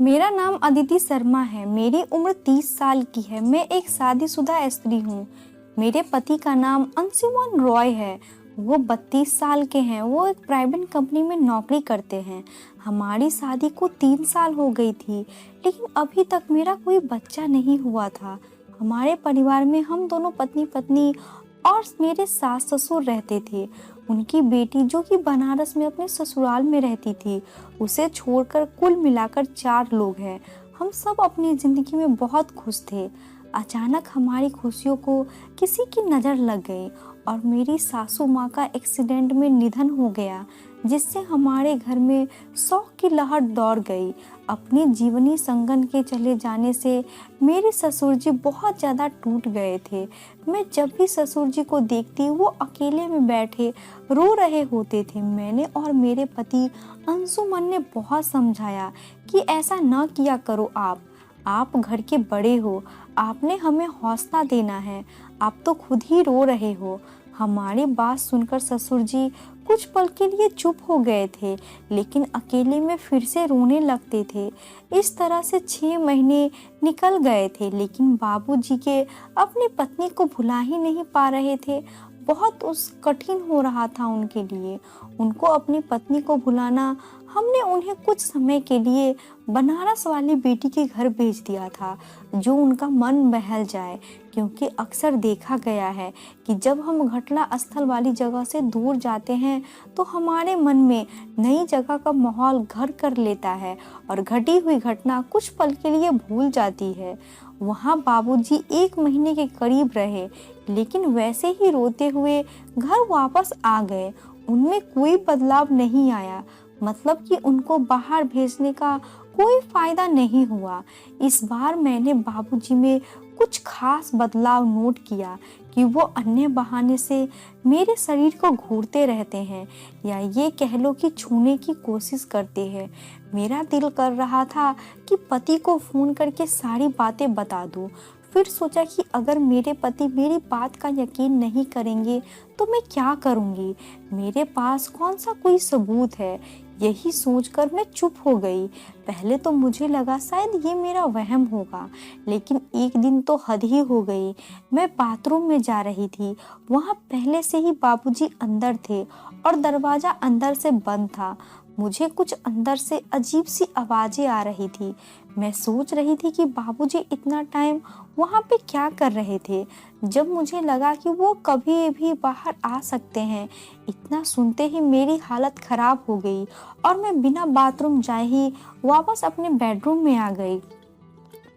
मेरा नाम अदिति शर्मा है। मेरी उम्र 30 साल की है। मैं एक शादीशुदा स्त्री हूँ। मेरे पति का नाम अंशुमन रॉय है। वो 32 साल के हैं। वो एक प्राइवेट कंपनी में नौकरी करते हैं। हमारी शादी को 3 साल हो गई थी, लेकिन अभी तक मेरा कोई बच्चा नहीं हुआ था। हमारे परिवार में हम दोनों पत्नी पत्नी और मेरे सास ससुर रहते थे। उनकी बेटी जो कि बनारस में अपने ससुराल में रहती थी, उसे छोड़कर कुल मिलाकर 4 लोग हैं। हम सब अपनी ज़िंदगी में बहुत खुश थे। अचानक हमारी खुशियों को किसी की नज़र लग गई और मेरी सासू माँ का एक्सीडेंट में निधन हो गया, जिससे हमारे घर में शोक की लहर दौड़ गई। अपनी जीवनी संगन के चले जाने से मेरे ससुर जी बहुत ज़्यादा टूट गए थे। मैं जब भी ससुर जी को देखती, वो अकेले में बैठे रो रहे होते थे। मैंने और मेरे पति अंशुमन ने बहुत समझाया कि ऐसा न किया करो। आप घर के बड़े हो, आपने हमें हौसला देना है। आप तो खुद ही रो रहे हो। हमारी बात सुनकर ससुर जी कुछ पल के लिए चुप हो गए थे, लेकिन अकेले में फिर से रोने लगते थे। इस तरह से 6 महीने निकल गए थे, लेकिन बाबूजी के अपनी पत्नी को भुला ही नहीं पा रहे थे। बहुत कठिन हो रहा था उनके लिए। उनको अपनी पत्नी को भुलाना। हमने उन्हें कुछ समय के लिए बनारस वाली बेटी के घर भेज दिया था, जो उनका मन बहल जाए, क्योंकि अक्सर देखा गया है कि जब हम घटना स्थल वाली जगह से दूर जाते हैं तो हमारे मन में नई जगह का माहौल घर कर लेता है और घटी हुई घटना कुछ पल के लिए भूल जाती है। वहाँ बाबूजी 1 महीने के करीब रहे, लेकिन वैसे ही रोते हुए घर वापस आ गए। उनमें कोई बदलाव नहीं आया, मतलब कि उनको बाहर भेजने का कोई फायदा नहीं हुआ। इस बार मैंने बाबूजी में कुछ खास बदलाव नोट किया कि वो अन्य बहाने से मेरे शरीर को घूरते रहते हैं, या ये कह लो कि छूने की कोशिश करते हैं। मेरा दिल कर रहा था कि पति को फ़ोन करके सारी बातें बता दूं। फिर सोचा कि अगर मेरे पति मेरी बात का यकीन नहीं करेंगे तो मैं क्या करूंगी। मेरे पास कौन सा कोई सबूत है। यही सोचकर मैं चुप हो गई। पहले तो मुझे लगा शायद ये मेरा वहम होगा, लेकिन एक दिन तो हद ही हो गई। मैं बाथरूम में जा रही थी। वहाँ पहले से ही बाबूजी अंदर थे और दरवाज़ा अंदर से बंद था। मुझे कुछ अंदर से अजीब सी आवाज़ें आ रही थी। मैं सोच रही थी कि बाबूजी इतना टाइम वहाँ पे क्या कर रहे थे। जब मुझे लगा कि वो कभी भी बाहर आ सकते हैं, इतना सुनते ही मेरी हालत ख़राब हो गई और मैं बिना बाथरूम जाए ही वापस अपने बेडरूम में आ गई।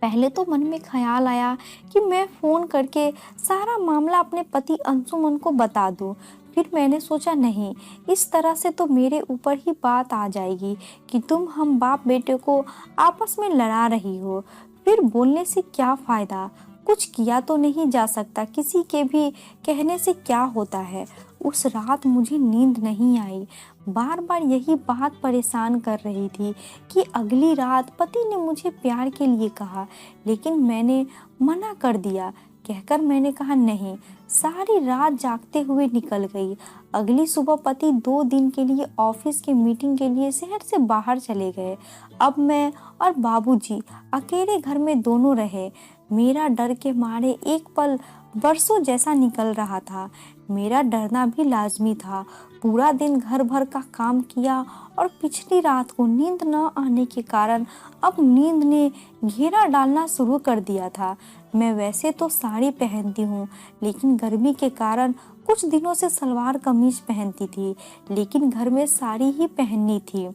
पहले तो मन में ख्याल आया कि मैं फ़ोन करके सारा मामला अपने पति अंशुमन को बता दूं। फिर मैंने सोचा नहीं, इस तरह से तो मेरे ऊपर ही बात आ जाएगी कि तुम हम बाप बेटे को आपस में लड़ा रही हो। फिर बोलने से क्या फ़ायदा, कुछ किया तो नहीं जा सकता। किसी के भी कहने से क्या होता है। उस रात मुझे नींद नहीं आई। बार बार यही बात परेशान कर रही थी कि अगली रात पति ने मुझे प्यार के लिए कहा, लेकिन मैंने मना कर दिया। कहकर मैंने कहा नहीं। सारी रात जागते हुए निकल गई। अगली सुबह पति 2 दिन के लिए ऑफिस की मीटिंग के लिए शहर से बाहर चले गए। अब मैं और बाबूजी अकेले घर में दोनों रहे। मेरा डर के मारे एक पल बरसों जैसा निकल रहा था। मेरा डरना भी लाजमी था। पूरा दिन घर भर का काम किया और पिछली रात को नींद न आने के कारण अब नींद ने घेरा डालना शुरू कर दिया था। मैं वैसे तो साड़ी पहनती हूँ, लेकिन गर्मी के कारण कुछ दिनों से सलवार कमीज पहनती थी, लेकिन घर में साड़ी ही पहननी थी।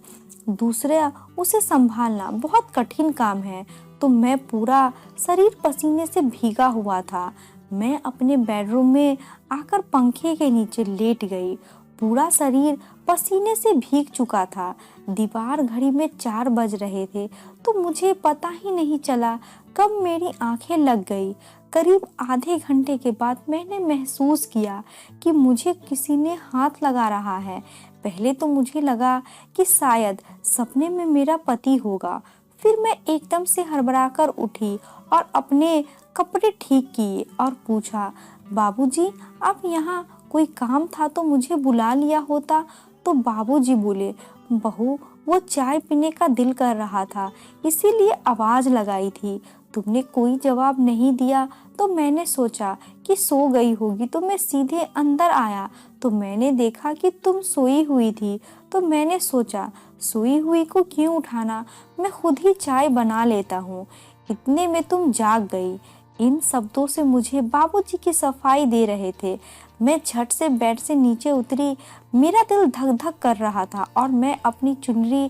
दूसरा, उसे संभालना बहुत कठिन काम है, तो मैं पूरा शरीर पसीने से भीगा हुआ था। मैं अपने बेडरूम में आकर पंखे के नीचे लेट गई। पूरा शरीर पसीने से भीग चुका था। दीवार घड़ी में 4 बज रहे थे, तो मुझे पता ही नहीं चला कब मेरी आंखें लग गई। करीब आधे घंटे के बाद मैंने महसूस किया कि मुझे किसी ने हाथ लगा रहा है। पहले तो मुझे लगा कि शायद सपने में मेरा पति होगा। फिर मैं एकदम से हड़बड़ाकर उठी और अपने कपड़े ठीक किए और पूछा, बाबूजी आप यहाँ? कोई काम था तो मुझे बुला लिया होता। तो बाबूजी बोले, बहू वो चाय पीने का दिल कर रहा था, इसीलिए आवाज लगाई थी। तुमने कोई जवाब नहीं दिया तो मैंने सोचा कि सो गई होगी, तो मैं सीधे अंदर आया तो मैंने देखा कि तुम सोई हुई थी। तो मैंने सोचा सोई हुई को क्यों उठाना, मैं खुद ही चाय बना लेता हूँ। इतने में तुम जाग गई। इन शब्दों से मुझे बाबूजी की सफाई दे रहे थे। मैं झट से बेड से नीचे उतरी। मेरा दिल धक धक कर रहा था और मैं अपनी चुनरी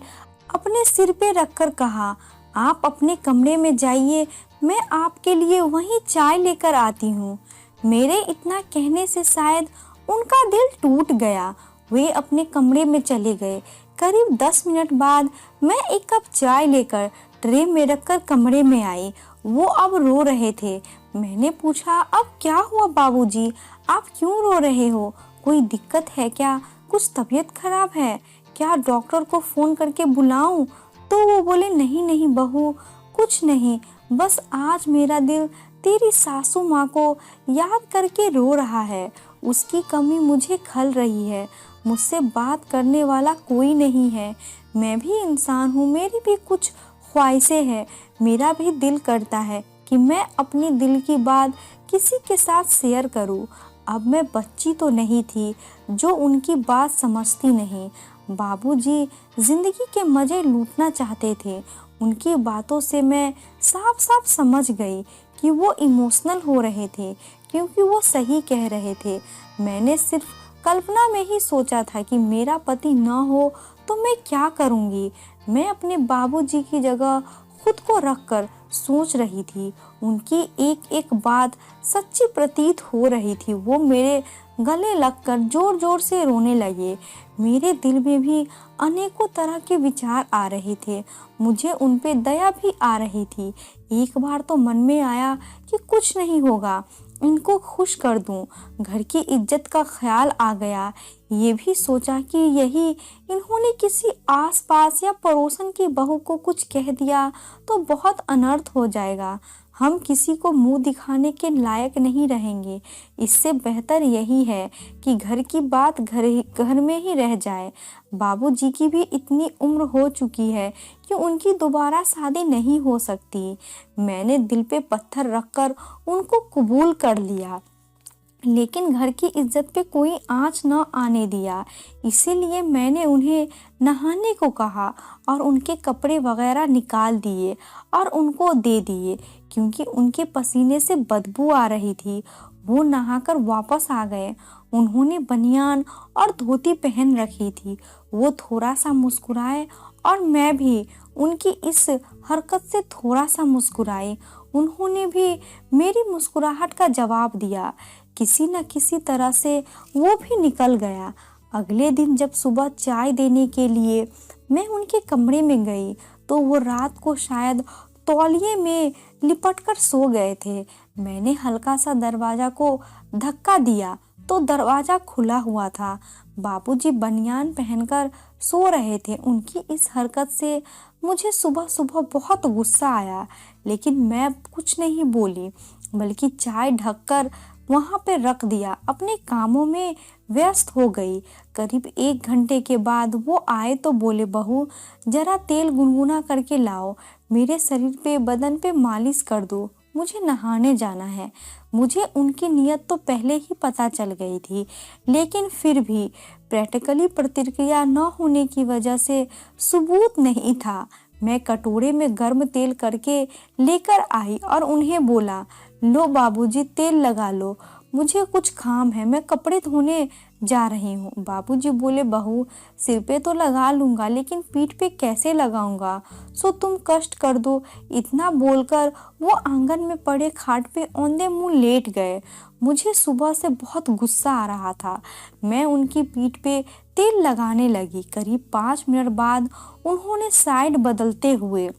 अपने सिर पे रखकर कहा, आप अपने कमरे में जाइए, मैं आपके लिए वहीं चाय लेकर आती हूँ। मेरे इतना कहने से शायद उनका दिल टूट गया। वे अपने कमरे में चले गए। करीब 10 मिनट बाद मैं एक कप चाय लेकर ट्रे में रखकर कमरे में आई। वो अब रो रहे थे। मैंने पूछा, अब क्या हुआ बाबूजी, आप क्यों रो रहे हो? कोई दिक्कत है क्या? कुछ तबीयत खराब है क्या? डॉक्टर को फोन करके बुलाऊं? तो वो बोले, नहीं नहीं बहू, कुछ नहीं, बस आज मेरा दिल तेरी सासू माँ को याद करके रो रहा है। उसकी कमी मुझे खल रही है। मुझसे बात करने वाला कोई नहीं है। मैं भी इंसान हूँ, मेरी भी कुछ ख्वाहिशें हैं। मेरा भी दिल करता है कि मैं अपनी दिल की बात किसी के साथ शेयर करूँ। अब मैं बच्ची तो नहीं थी जो उनकी बात समझती नहीं। बाबूजी जिंदगी के मजे लूटना चाहते थे। उनकी बातों से मैं साफ साफ समझ गई कि वो इमोशनल हो रहे थे, क्योंकि वो सही कह रहे थे। मैंने सिर्फ कल्पना में ही सोचा था कि मेरा पति न हो तो मैं क्या करूँगी। मैं अपने बाबूजी की जगह खुद को रखकर सोच रही थी। उनकी एक एक बात सच्ची प्रतीत हो रही थी। वो मेरे गले लगकर जोर जोर से रोने लगे। मेरे दिल में भी अनेकों तरह के विचार आ रहे थे। मुझे उन पे दया भी आ रही थी। एक बार तो मन में आया कि कुछ नहीं होगा, इनको खुश कर दूं। घर की इज्जत का ख्याल आ गया। ये भी सोचा कि यही इन्होंने किसी आसपास या पड़ोसन की बहू को कुछ कह दिया तो बहुत अनर्थ हो जाएगा। हम किसी को मुंह दिखाने के लायक नहीं रहेंगे। इससे बेहतर यही है कि घर की बात घर में ही रह जाए। बाबूजी की भी इतनी उम्र हो चुकी है कि उनकी दोबारा शादी नहीं हो सकती। मैंने दिल पे पत्थर रखकर उनको कबूल कर लिया, लेकिन घर की इज्जत पे कोई आंच न आने दिया। इसीलिए मैंने उन्हें नहाने को कहा और उनके कपड़े वगैरह निकाल दिए और उनको दे दिए, क्योंकि उनके पसीने से बदबू आ रही थी। वो नहाकर वापस आ गए। उन्होंने बनियान और धोती पहन रखी थी। वो थोड़ा सा मुस्कुराए और मैं भी उनकी इस हरकत से थोड़ा सा मुस्कुराई। उन्होंने भी मेरी मुस्कुराहट का जवाब दिया। किसी न किसी तरह से वो भी निकल गया। अगले दिन जब सुबह चाय देने के लिए मैं उनके कमरे में गई तो वो रात को शायद तौलिए में लिपटकर सो गए थे। मैंने हल्का सा दरवाजा को धक्का दिया तो दरवाजा खुला हुआ था। बाबूजी बनियान पहनकर सो रहे थे। उनकी इस हरकत से मुझे सुबह सुबह बहुत गुस्सा आया, लेकिन मैं कुछ नहीं बोली, बल्कि चाय ढककर वहां पे रख दिया। अपने कामों में व्यस्त हो गई। करीब 1 घंटे के बाद वो आए तो बोले, बहू जरा तेल गुनगुना करके लाओ, मेरे शरीर पे बदन पे मालिश कर दो, मुझे नहाने जाना है। मुझे उनकी नीयत तो पहले ही पता चल गई थी, लेकिन फिर भी प्रैक्टिकली प्रतिक्रिया न होने की वजह से सबूत नहीं था। मैं कटोरे में गर्म तेल करके लेकर आई और उन्हें बोला, लो बाबूजी तेल लगा लो, मुझे कुछ काम है, मैं कपड़े धोने जा रही हूँ। बाबूजी बोले, बहू सिर पे तो लगा लूंगा, लेकिन पीठ पे कैसे लगाऊंगा, सो तुम कष्ट कर दो। इतना बोलकर वो आंगन में पड़े खाट पे औंधे मुंह लेट गए। मुझे सुबह से बहुत गुस्सा आ रहा था। मैं उनकी पीठ पे तेल लगाने लगी। करीब 5 मिनट बाद उन्होंने साइड बदलते हुए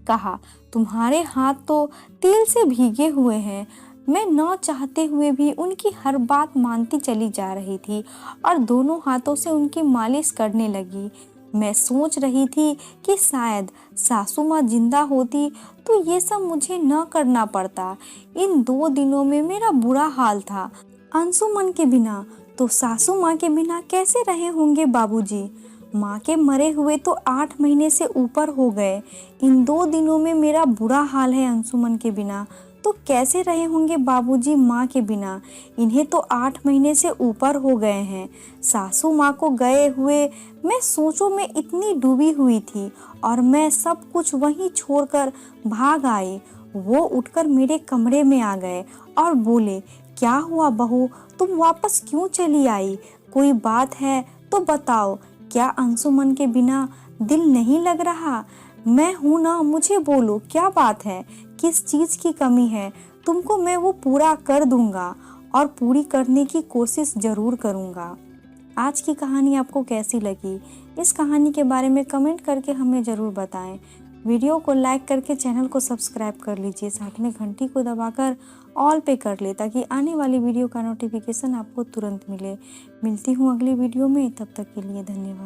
कहा, तुम्हारे हाथ तो तेल से भीगे हुए हैं। मैं न चाहते हुए भी उनकी हर बात मानती चली जा रही थी और दोनों हाथों से उनकी मालिश करने लगी। मैं सोच रही थी कि शायद सासू माँ जिंदा होती तो ये सब मुझे न करना पड़ता। इन 2 दिनों में मेरा बुरा हाल था। अंशुमन के बिना तो सासू माँ के बिना कैसे रहे होंगे बाबूजी। माँ के मरे हुए तो 8 महीने से ऊपर हो गए। इन 2 दिनों में मेरा बुरा हाल है अंशुमन के बिना। तो कैसे रहे होंगे बाबूजी माँ के बिना? इन्हें तो 8 महीने से ऊपर हो गए हैं। सासू माँ को गए हुए मैं सोचों में इतनी डूबी हुई थी और मैं सब कुछ वहीं छोड़कर भाग आई। वो उठकर मेरे कमरे में आ गए और बोले, क्या हुआ बहू, तुम वापस क्यों चली आई? कोई बात है तो बताओ। क्या अंशुमन के बिना दिल नहीं लग रहा? मैं हूं ना, मुझे बोलो क्या बात है, किस चीज की कमी है? तुमको मैं वो पूरा कर दूंगा और पूरी करने की कोशिश जरूर करूंगा। आज की कहानी आपको कैसी लगी? इस कहानी के बारे में कमेंट करके हमें ज़रूर बताएं। वीडियो को लाइक करके चैनल को सब्सक्राइब कर लीजिए, साथ में घंटी को दबाकर ऑल पे कर ले ताकि आने वाली वीडियो का नोटिफिकेशन आपको तुरंत मिले। मिलती हूँ अगली वीडियो में, तब तक के लिए धन्यवाद।